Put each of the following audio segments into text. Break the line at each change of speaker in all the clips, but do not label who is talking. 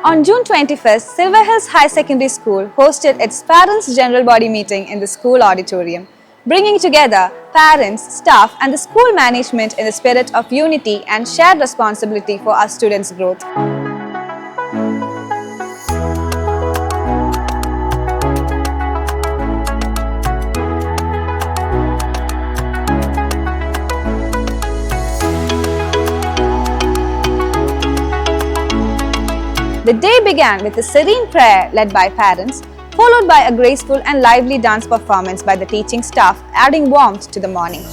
On June 21st, Silver Hills High Secondary School hosted its Parents' General Body Meeting in the school auditorium, bringing together parents, staff and the school management in the spirit of unity and shared responsibility for our students' growth. The day began with a serene prayer led by parents, followed by a graceful and lively dance performance by the teaching staff, adding warmth to the morning.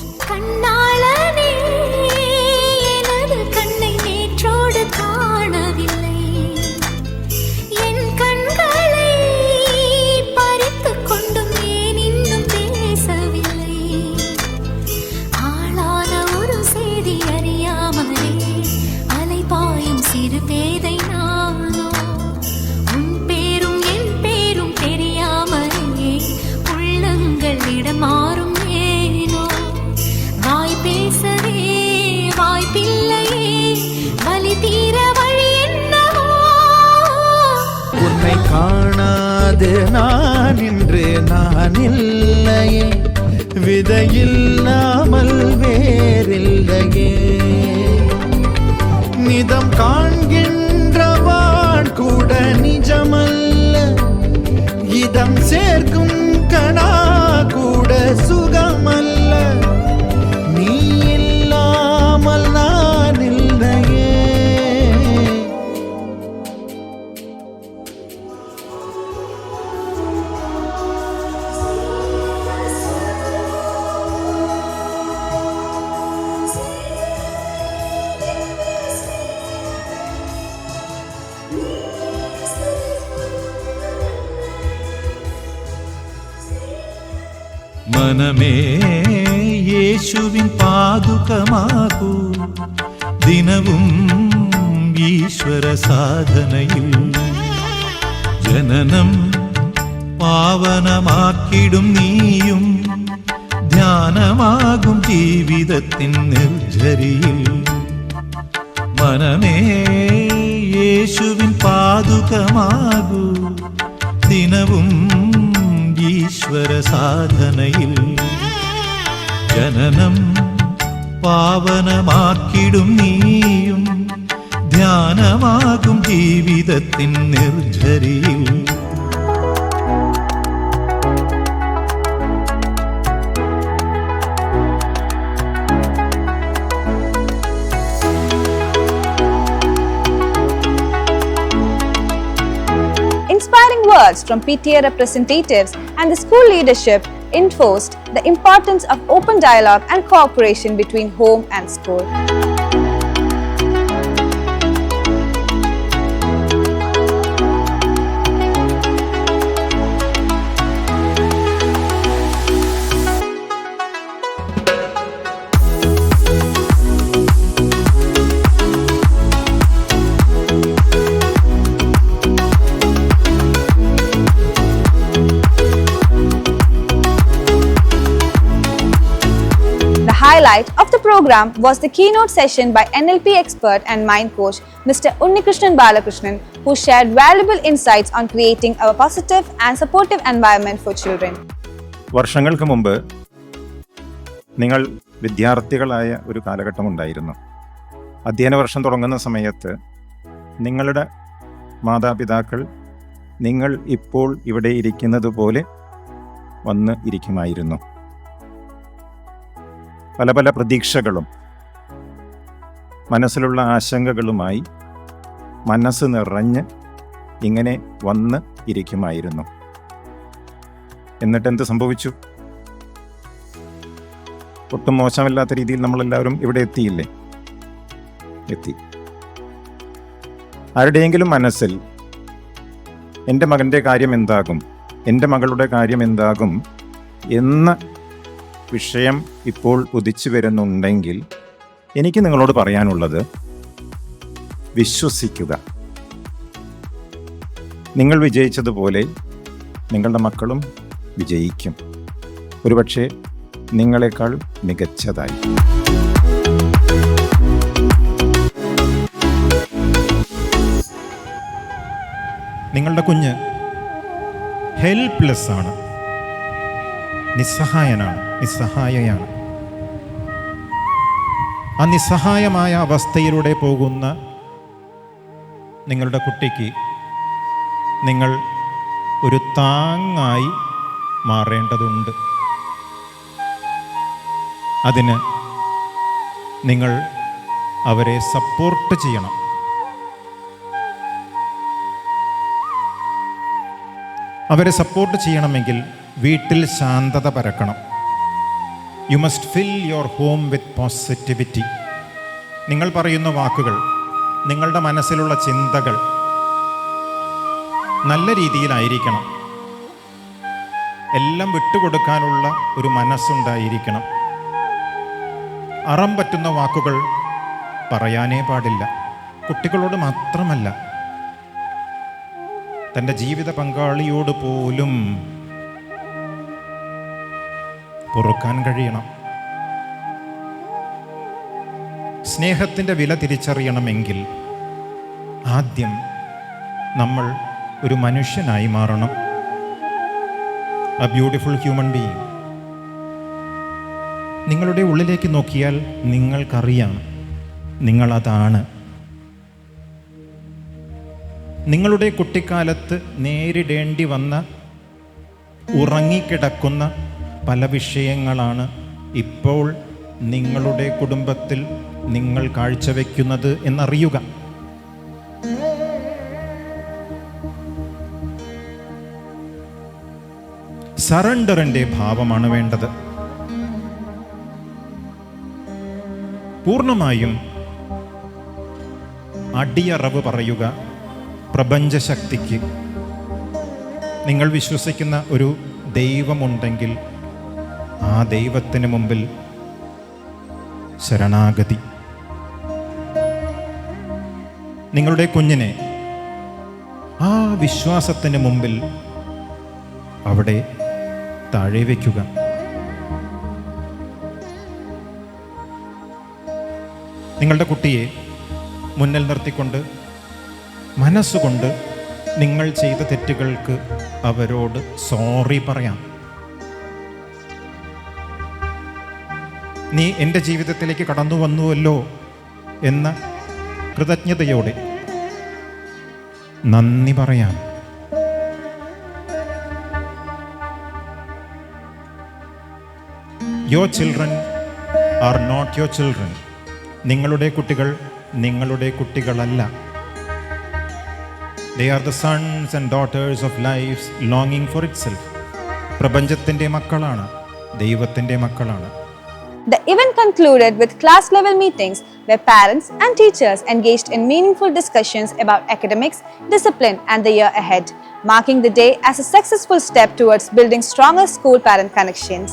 காணாது நான் இன்று நான் இல்லையே, விதையில்லாமல் வேறில்லையே. நிதம் காண்கின்றவான் கூட நிஜமல்ல, இதம் சேர்க்கும் கணா கூட சுகமல்ல. நீ இல்லாமல் நான் இல்லையே. മനമേ യേശുവിൻ പാദുകമാകൂ, ദിനവും ഈശ്വര സാധനയിൽ ജനനം പാവനമാക്കിടും നീയും, ധ്യാനമാകും ജീവിതത്തിൻ നിർജ്ജരിയിൽ. മനമേ യേശുവിൻ പാദുകമാകൂ, ദിനവും ഈശ്വര സാധനയിൽ ജനനം പാവനമാക്കിടും നീയും, ധ്യാനമാകും ജീവിതത്തിൻ നിർജ്ജരിയിൽ.
Inspiring words from PTA representatives and the school leadership enforced the importance of open dialogue and cooperation between home and school. Highlight of the program was the keynote session by NLP expert and mind coach Mr. Unnikrishnan Balakrishnan, who shared valuable insights on creating a positive and supportive environment for children.
വർഷങ്ങൾക്ക് മുമ്പ് നിങ്ങൾ വിദ്യാർത്ഥികളായ ഒരു കാലഘട്ടമുണ്ടായിരുന്നു. അധ്യയന വർഷം തുടങ്ങുന്ന സമയത്ത് നിങ്ങളുടെ മാതാപിതാക്കൾ നിങ്ങൾ ഇപ്പോൾ ഇവിടെ ഇരിക്കുന്നത് പോലെ വന്ന് ഇരിക്കുമായിരുന്നു. പല പല പ്രതീക്ഷകളും മനസ്സിലുള്ള ആശങ്കകളുമായി മനസ്സ് നിറഞ്ഞ് ഇങ്ങനെ വന്ന് ഇരിക്കുമായിരുന്നു. എന്നിട്ട് എന്ത് സംഭവിച്ചു? ഒട്ടും മോശമല്ലാത്ത രീതിയിൽ നമ്മളെല്ലാവരും ഇവിടെ എത്തിയില്ലേ? എത്തി. ആരുടെയെങ്കിലും മനസ്സിൽ എൻ്റെ മകൻ്റെ കാര്യം എന്താകും, എൻ്റെ മകളുടെ കാര്യം എന്താകും എന്ന വിഷയം ഇപ്പോൾ ഉദിച്ചു വരുന്നുണ്ടെങ്കിൽ എനിക്ക് നിങ്ങളോട് പറയാനുള്ളത്, വിശ്വസിക്കുക. നിങ്ങൾ വിജയിച്ചതുപോലെ നിങ്ങളുടെ മക്കളും വിജയിക്കും, ഒരുപക്ഷെ നിങ്ങളെക്കാൾ മികച്ചതായി. നിങ്ങളുടെ കുഞ്ഞ് ഹെൽപ്ലെസ് ആണ്, നിസ്സഹായനാണ്, നിസ്സഹായയാണ്. ആ നിസ്സഹായമായ അവസ്ഥയിലൂടെ പോകുന്ന നിങ്ങളുടെ കുട്ടിക്ക് നിങ്ങൾ ഒരു താങ്ങായി മാറേണ്ടതുണ്ട്. അതിന് നിങ്ങൾ അവരെ സപ്പോർട്ട് ചെയ്യണം. അവരെ സപ്പോർട്ട് ചെയ്യണമെങ്കിൽ വീട്ടിൽ ശാന്തത പരക്കണം. You must fill your home with positivity. നിങ്ങൾ പറയുന്ന വാക്കുകൾ, നിങ്ങളുടെ മനസ്സിലുള്ള ചിന്തകൾ നല്ല രീതിയിലായിരിക്കണം. എല്ലാം വിട്ടുകൊടുക്കാനുള്ള ഒരു മനസ്സുണ്ടായിരിക്കണം. അറം പറ്റുന്ന വാക്കുകൾ പറയാനേ പാടില്ല. കുട്ടികളോട് മാത്രമല്ല, തൻ്റെ ജീവിത പങ്കാളിയോട് പോലും പൊറുക്കാൻ കഴിയണം. സ്നേഹത്തിൻ്റെ വില തിരിച്ചറിയണമെങ്കിൽ ആദ്യം നമ്മൾ ഒരു മനുഷ്യനായി മാറണം. A beautiful human being. നിങ്ങളുടെ ഉള്ളിലേക്ക് നോക്കിയാൽ നിങ്ങൾക്കറിയാം നിങ്ങളതാണ്. നിങ്ങളുടെ കുട്ടിക്കാലത്ത് നേരിടേണ്ടി വന്ന ഉറങ്ങിക്കിടക്കുന്ന പല വിഷയങ്ങളാണ് ഇപ്പോൾ നിങ്ങളുടെ കുടുംബത്തിൽ നിങ്ങൾ കാഴ്ചവെക്കുന്നത് എന്നറിയുക. സറണ്ടറിൻ്റെ ഭാവമാണ് വേണ്ടത്. പൂർണ്ണമായും അടിയറവ് പറയുക പ്രപഞ്ചശക്തിക്ക്. നിങ്ങൾ വിശ്വസിക്കുന്ന ഒരു ദൈവമുണ്ടെങ്കിൽ ആ ദൈവത്തിന് മുമ്പിൽ ശരണാഗതി. നിങ്ങളുടെ കുഞ്ഞിനെ ആ വിശ്വാസത്തിന് മുമ്പിൽ അവിടെ താഴെ വയ്ക്കുക. നിങ്ങളുടെ കുട്ടിയെ മുന്നിൽ നിർത്തിക്കൊണ്ട് മനസ്സുകൊണ്ട് നിങ്ങൾ ചെയ്ത തെറ്റുകൾക്ക് അവരോട് സോറി പറയാം. നീ എൻ്റെ ജീവിതത്തിലേക്ക് കടന്നു വന്നുവല്ലോ എന്ന കൃതജ്ഞതയോടെ നന്ദി പറയാം. Your children are not your children. നിങ്ങളുടെ കുട്ടികൾ നിങ്ങളുടെ കുട്ടികളല്ല. They are the sons and daughters of life longing for itself. പ്രപഞ്ചത്തിൻ്റെ മക്കളാണ്, ദൈവത്തിൻ്റെ മക്കളാണ്.
The event concluded with class-level meetings where parents and teachers engaged in meaningful discussions about academics, discipline, and the year ahead, marking the day as a successful step towards building stronger school-parent connections.